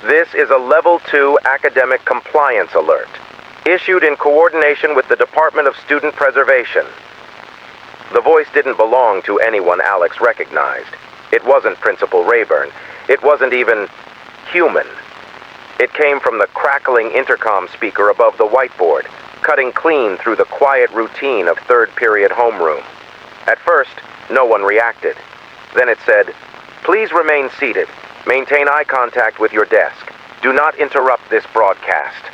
This is a Level 2 academic compliance alert, issued in coordination with the Department of Student Preservation. The voice didn't belong to anyone Alex recognized. It wasn't Principal Rayburn. It wasn't even human. It came from the crackling intercom speaker above the whiteboard, cutting clean through the quiet routine of third-period homeroom. At first, no one reacted. Then it said, "Please remain seated. Maintain eye contact with your desk. Do not interrupt this broadcast."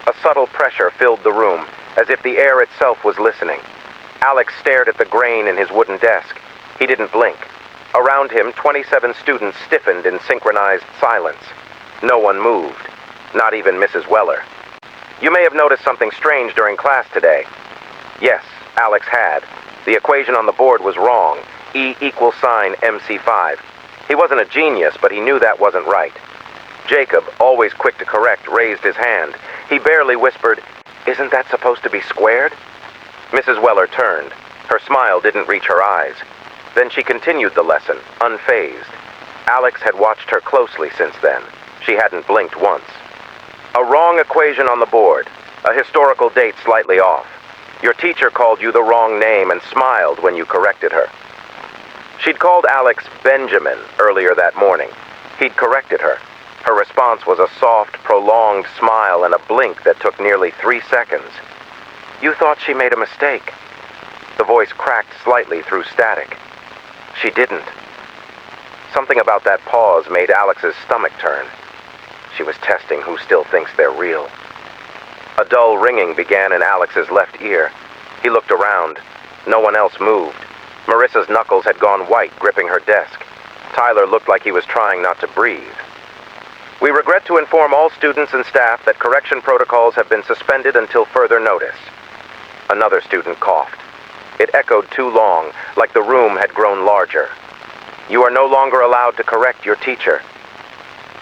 A subtle pressure filled the room, as if the air itself was listening. Alex stared at the grain in his wooden desk. He didn't blink. Around him, 27 students stiffened in synchronized silence. No one moved, not even Mrs. Weller. "You may have noticed something strange during class today." Yes, Alex had. The equation on the board was wrong. E equals sign MC5. He wasn't a genius, but he knew that wasn't right. Jacob, always quick to correct, raised his hand. He barely whispered, "Isn't that supposed to be squared?" Mrs. Weller turned. Her smile didn't reach her eyes. Then she continued the lesson, unfazed. Alex had watched her closely since then. She hadn't blinked once. "A wrong equation on the board. A historical date slightly off. Your teacher called you the wrong name and smiled when you corrected her." She'd called Alex Benjamin earlier that morning. He'd corrected her. Her response was a soft, prolonged smile and a blink that took nearly 3 seconds. "You thought she made a mistake." The voice cracked slightly through static. "She didn't." Something about that pause made Alex's stomach turn. She was testing who still thinks they're real. A dull ringing began in Alex's left ear. He looked around. No one else moved. Marissa's knuckles had gone white, gripping her desk. Tyler looked like he was trying not to breathe. "We regret to inform all students and staff that correction protocols have been suspended until further notice." Another student coughed. It echoed too long, like the room had grown larger. "You are no longer allowed to correct your teacher."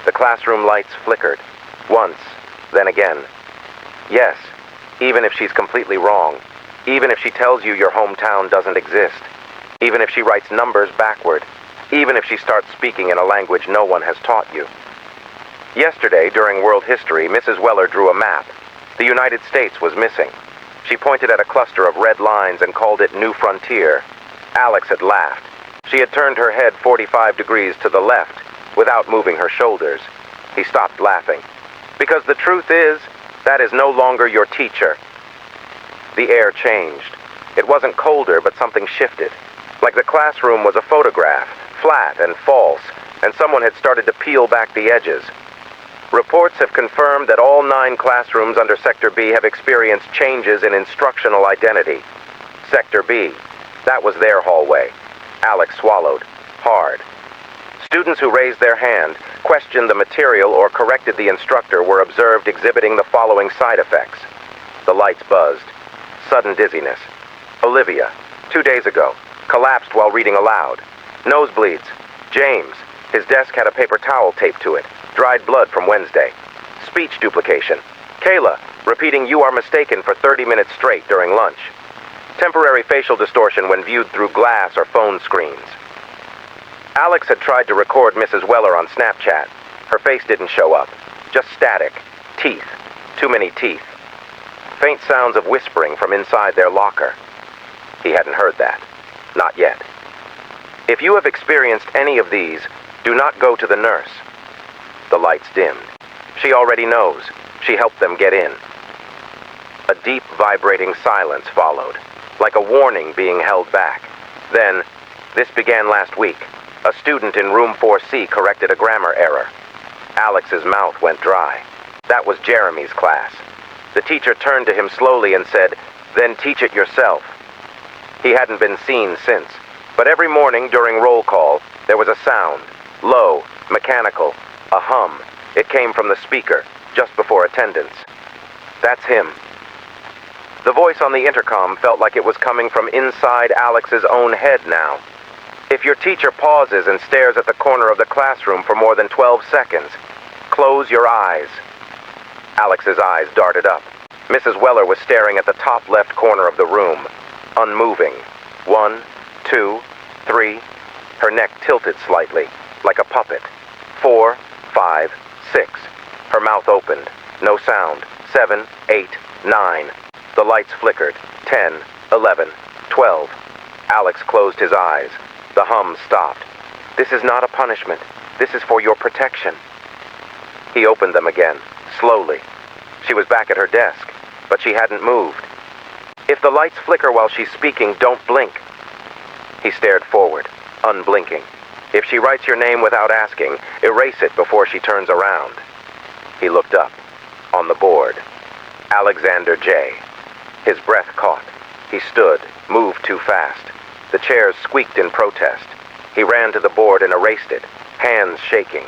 The classroom lights flickered. Once, then again. Yes, even if she's completely wrong. Even if she tells you your hometown doesn't exist. Even if she writes numbers backward. Even if she starts speaking in a language no one has taught you. Yesterday, during World History, Mrs. Weller drew a map. The United States was missing. She pointed at a cluster of red lines and called it New Frontier. Alex had laughed. She had turned her head 45 degrees to the left, without moving her shoulders. He stopped laughing. "Because the truth is, that is no longer your teacher." The air changed. It wasn't colder, but something shifted. Like the classroom was a photograph, flat and false, and someone had started to peel back the edges. Reports have confirmed that all 9 classrooms under Sector B have experienced changes in instructional identity. Sector B. That was their hallway. Alex swallowed. Hard. Students who raised their hand, questioned the material, or corrected the instructor were observed exhibiting the following side effects. The lights buzzed. Sudden dizziness. Olivia, 2 days ago, collapsed while reading aloud. Nosebleeds. James, his desk had a paper towel taped to it. Dried blood from Wednesday. Speech duplication. Kayla, repeating "you are mistaken" for 30 minutes straight during lunch. Temporary facial distortion when viewed through glass or phone screens. Alex had tried to record Mrs. Weller on Snapchat. Her face didn't show up. Just static. Teeth. Too many teeth. Faint sounds of whispering from inside their locker. He hadn't heard that. Not yet. If you have experienced any of these, do not go to the nurse. The lights dimmed. She already knows. She helped them get in. A deep, vibrating silence followed, like a warning being held back. Then, this began last week. A student in room 4C corrected a grammar error. Alex's mouth went dry. That was Jeremy's class. The teacher turned to him slowly and said, "Then teach it yourself." He hadn't been seen since, but every morning during roll call, there was a sound, low, mechanical, a hum. It came from the speaker, just before attendance. That's him. The voice on the intercom felt like it was coming from inside Alex's own head now. If your teacher pauses and stares at the corner of the classroom for more than 12 seconds, close your eyes. Alex's eyes darted up. Mrs. Weller was staring at the top left corner of the room, unmoving. 1, 2, 3. Her neck tilted slightly, like a puppet. 4, 5, 6. Her mouth opened. No sound. 7, 8, 9. The lights flickered. 10, 11, 12. Alex closed his eyes. The hum stopped. This is not a punishment. This is for your protection. He opened them again, slowly. She was back at her desk, but she hadn't moved. If the lights flicker while she's speaking, don't blink. He stared forward, unblinking. If she writes your name without asking, erase it before she turns around. He looked up. On the board, Alexander J. His breath caught. He stood, moved too fast. The chairs squeaked in protest. He ran to the board and erased it, hands shaking.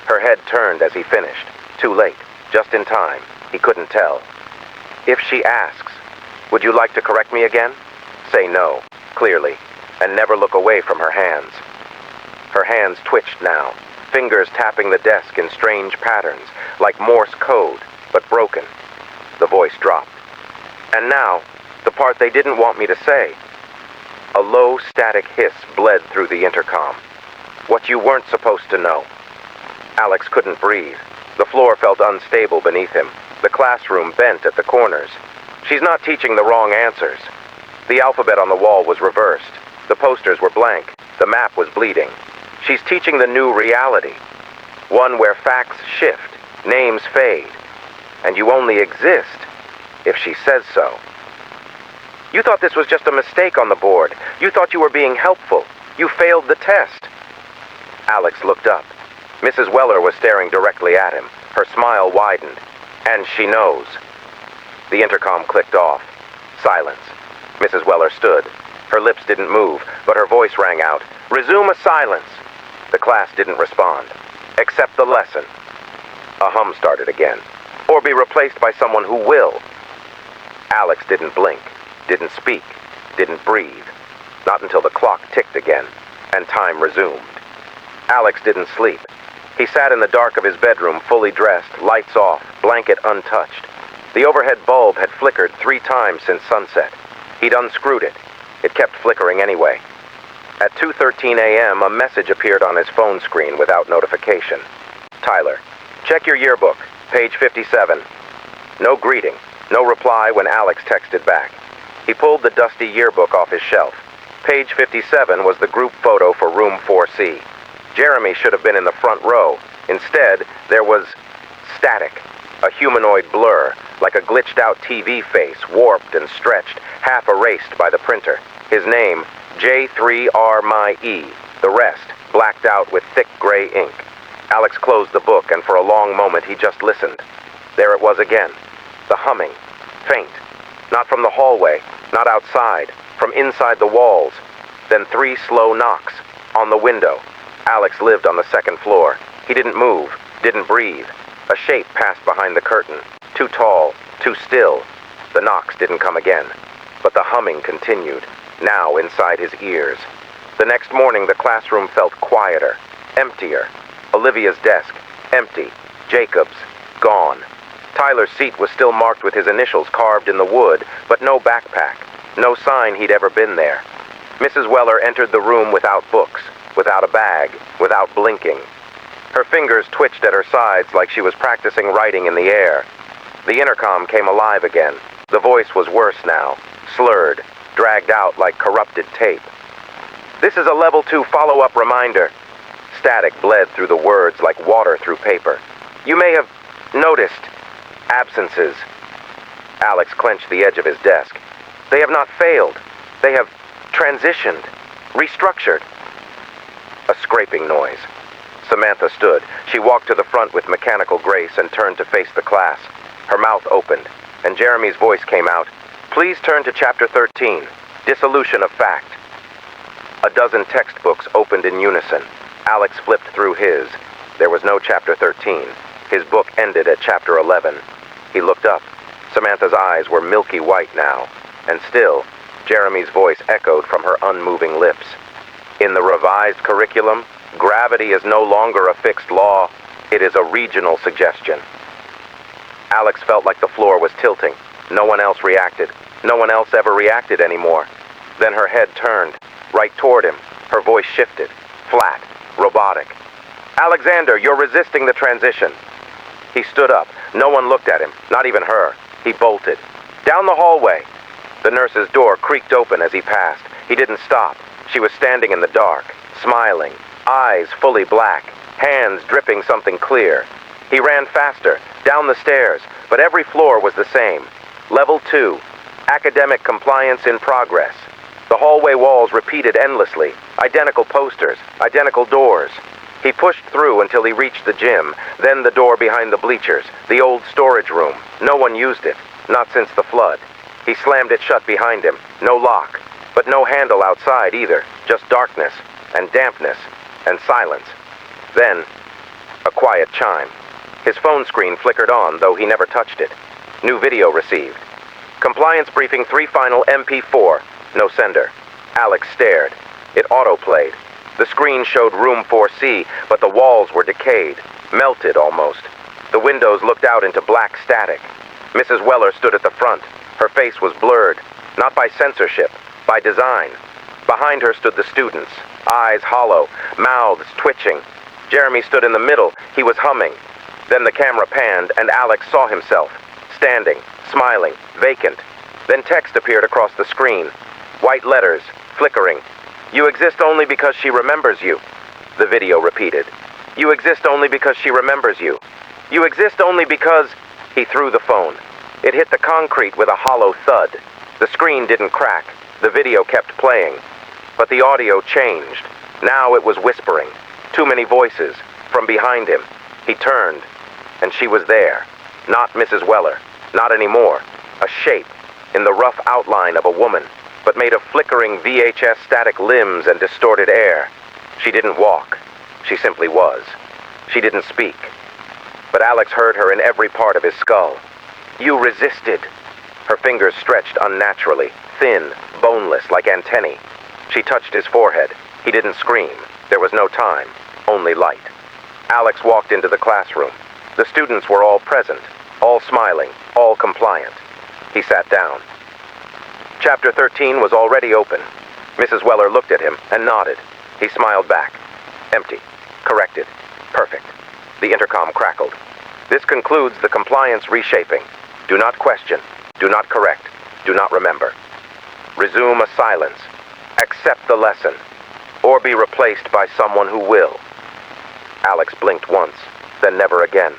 Her head turned as he finished. Too late, just in time. He couldn't tell. If she asks, would you like to correct me again? Say no, clearly, and never look away from her hands. Her hands twitched now, fingers tapping the desk in strange patterns, like Morse code, but broken. The voice dropped. And now, the part they didn't want me to say. A low, static hiss bled through the intercom. What you weren't supposed to know. Alex couldn't breathe. The floor felt unstable beneath him. The classroom bent at the corners. She's not teaching the wrong answers. The alphabet on the wall was reversed. The posters were blank. The map was bleeding. She's teaching the new reality. One where facts shift, names fade, and you only exist if she says so. You thought this was just a mistake on the board. You thought you were being helpful. You failed the test. Alex looked up. Mrs. Weller was staring directly at him. Her smile widened. And she knows. The intercom clicked off. Silence. Mrs. Weller stood. Her lips didn't move, but her voice rang out. Resume a silence. The class didn't respond. Accept the lesson. A hum started again. Or be replaced by someone who will. Alex didn't blink, didn't speak, didn't breathe. Not until the clock ticked again, and time resumed. Alex didn't sleep. He sat in the dark of his bedroom, fully dressed, lights off, blanket untouched. The overhead bulb had flickered 3 times since sunset. He'd unscrewed it. It kept flickering anyway. At 2:13 a.m., a message appeared on his phone screen without notification. Tyler, check your yearbook, page 57. No greeting, no reply when Alex texted back. He pulled the dusty yearbook off his shelf. Page 57 was the group photo for room 4C. Jeremy should have been in the front row. Instead, there was static, a humanoid blur, like a glitched-out TV face, warped and stretched, half erased by the printer. His name, J3R-my-E. The rest, blacked out with thick gray ink. Alex closed the book, and for a long moment he just listened. There it was again. The humming. Faint. Not from the hallway, not outside, from inside the walls. Then 3 slow knocks. On the window. Alex lived on the 2nd floor. He didn't move, didn't breathe. A shape passed behind the curtain. Too tall, too still. The knocks didn't come again. But the humming continued, now inside his ears. The next morning, the classroom felt quieter, emptier. Olivia's desk, empty. Jacob's, gone. Tyler's seat was still marked with his initials carved in the wood, but no backpack. No sign he'd ever been there. Mrs. Weller entered the room without books, without a bag, without blinking. Her fingers twitched at her sides like she was practicing writing in the air. The intercom came alive again. The voice was worse now, slurred, dragged out like corrupted tape. This is a level 2 follow-up reminder. Static bled through the words like water through paper. You may have noticed absences. Alex clenched the edge of his desk. They have not failed. They have transitioned, restructured. A scraping noise. Samantha stood. She walked to the front with mechanical grace and turned to face the class. Her mouth opened, and Jeremy's voice came out. Please turn to Chapter 13, Dissolution of Fact. A dozen textbooks opened in unison. Alex flipped through his. There was no Chapter 13. His book ended at Chapter 11. He looked up. Samantha's eyes were milky white now, and still, Jeremy's voice echoed from her unmoving lips. In the revised curriculum, gravity is no longer a fixed law. It is a regional suggestion. Alex felt like the floor was tilting. No one else reacted. No one else ever reacted anymore. Then her head turned, right toward him. Her voice shifted, flat, robotic. Alexander, you're resisting the transition. He stood up. No one looked at him, not even her. He bolted. Down the hallway. The nurse's door creaked open as he passed. He didn't stop. She was standing in the dark, smiling, eyes fully black, hands dripping something clear. He ran faster, down the stairs, but every floor was the same. Level 2, academic compliance in progress. The hallway walls repeated endlessly, identical posters, identical doors. He pushed through until he reached the gym, then the door behind the bleachers, the old storage room. No one used it, not since the flood. He slammed it shut behind him, no lock, but no handle outside either, just darkness, and dampness, and silence. Then, a quiet chime. His phone screen flickered on, though he never touched it. New video received. Compliance briefing 3 final MP4. No sender. Alex stared. It autoplayed. The screen showed room 4C, but the walls were decayed, melted almost. The windows looked out into black static. Mrs. Weller stood at the front. Her face was blurred, not by censorship, by design. Behind her stood the students, eyes hollow, mouths twitching. Jeremy stood in the middle. He was humming. Then the camera panned, and Alex saw himself, standing, smiling, vacant. Then text appeared across the screen. White letters, flickering. You exist only because she remembers you. The video repeated. You exist only because she remembers you. You exist only because... He threw the phone. It hit the concrete with a hollow thud. The screen didn't crack. The video kept playing. But the audio changed. Now it was whispering. Too many voices. From behind him. He turned. And she was there. Not Mrs. Weller. Not anymore. A shape. In the rough outline of a woman. But made of flickering VHS static limbs and distorted air. She didn't walk. She simply was. She didn't speak. But Alex heard her in every part of his skull. You resisted. Her fingers stretched unnaturally, thin, boneless, like antennae. She touched his forehead. He didn't scream. There was no time, only light. Alex walked into the classroom. The students were all present, all smiling, all compliant. He sat down. Chapter 13 was already open. Mrs. Weller looked at him and nodded. He smiled back. Empty. Corrected. Perfect. The intercom crackled. This concludes the compliance reshaping. Do not question. Do not correct. Do not remember. Resume a silence. Accept the lesson. Or be replaced by someone who will. Alex blinked once, then never again.